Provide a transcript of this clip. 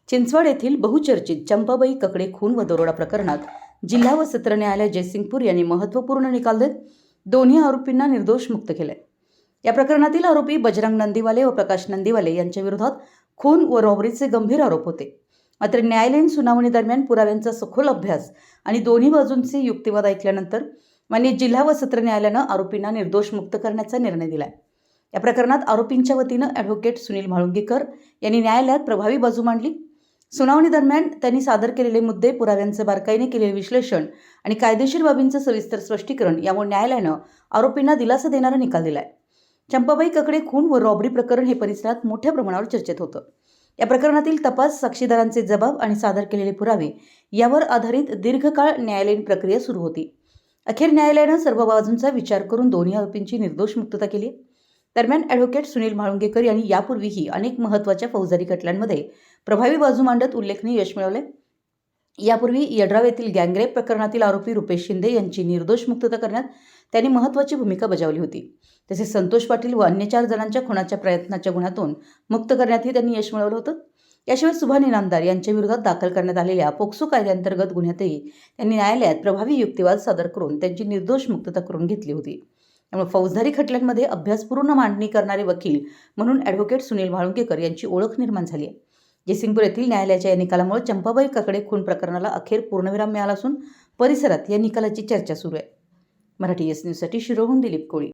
चिंचवड येथील बहुचर्चित चंपाबाई ककडे खून व दरोडा प्रकरणात जिल्हा व सत्र न्यायालय जयसिंगपूर यांनी महत्त्वपूर्ण निकाल देत दोन्ही आरोपींना निर्दोष मुक्त केले। या प्रकरणातील आरोपी बजरंग नंदीवाले व प्रकाश नंदीवाले यांच्या विरोधात खून व रॉबरीचे गंभीर आरोप होते। मात्र न्यायालयीन सुनावणी दरम्यान पुराव्यांचा सखोल अभ्यास आणि दोन्ही बाजूंचे युक्तिवाद ऐकल्यानंतर माननीय जिल्हा व सत्र न्यायालयाने आरोपींना निर्दोष मुक्त करण्याचा निर्णय दिला। या प्रकरणात आरोपींच्या वतीने ॲडव्होकेट सुनील म्हाळुंगेकर यांनी न्यायालयात प्रभावी बाजू मांडली। सुनावणी दरम्यान त्यांनी सादर केलेले मुद्दे, पुराव्यांचे बारकाईने केलेले विश्लेषण आणि कायदेशीर बाबींचे सविस्तर स्पष्टीकरण यामुळे न्यायालयाने आरोपींना दिलासा देणारा निकाल दिलाय। चंपाबाई ककडे खून व रॉबरी प्रकरण हे परिसरात मोठ्या प्रमाणावर चर्चेत होतं। या प्रकरणातील तपास, साक्षीदारांचे जबाब आणि सादर केलेले पुरावे यावर आधारित दीर्घकाळ न्यायालयीन प्रक्रिया सुरू होती। अखेर न्यायालयाने सर्व बाजूंचा विचार करून दोन्ही आरोपींची निर्दोष मुक्तता केली। दरम्यान ॲडव्होकेट सुनील म्हाळुंगेकर यांनी यापूर्वीही अनेक महत्त्वाच्या फौजदारी खटल्यांमध्ये प्रभावी बाजू मांडत उल्लेखनीय यश मिळवले। यापूर्वी यड्राव येथील गँगरेप प्रकरणातील आरोपी रुपेश शिंदे यांची निर्दोष मुक्तता करण्यात त्यांनी महत्त्वाची भूमिका बजावली होती। तसेच संतोष पाटील व अन्य 4 जणांच्या खुनाच्या प्रयत्नाच्या गुन्ह्यातून मुक्त करण्यातही त्यांनी यश मिळवलं होतं। याशिवाय सुभाष इनामदार यांच्या विरोधात दाखल करण्यात आलेल्या पोक्सो कायद्याअंतर्गत गुन्ह्यातही त्यांनी न्यायालयात प्रभावी युक्तिवाद सादर करून त्यांची निर्दोष मुक्तता करून घेतली होती। त्यामुळे फौजदारी खटल्यांमध्ये अभ्यासपूर्ण मांडणी करणारे वकील म्हणून ॲडव्होकेट सुनील म्हाळुंगेकर यांची ओळख निर्माण झाली आहे। जयसिंगपूर येथील न्यायालयाच्या या निकालामुळे चंपाबाई ककडे खून प्रकरणाला अखेर पूर्णविराम मिळाला असून परिसरात या निकालाची चर्चा सुरू आहे। मराठी एस न्यूजसाठी शिरोहून दिलीप कोळी।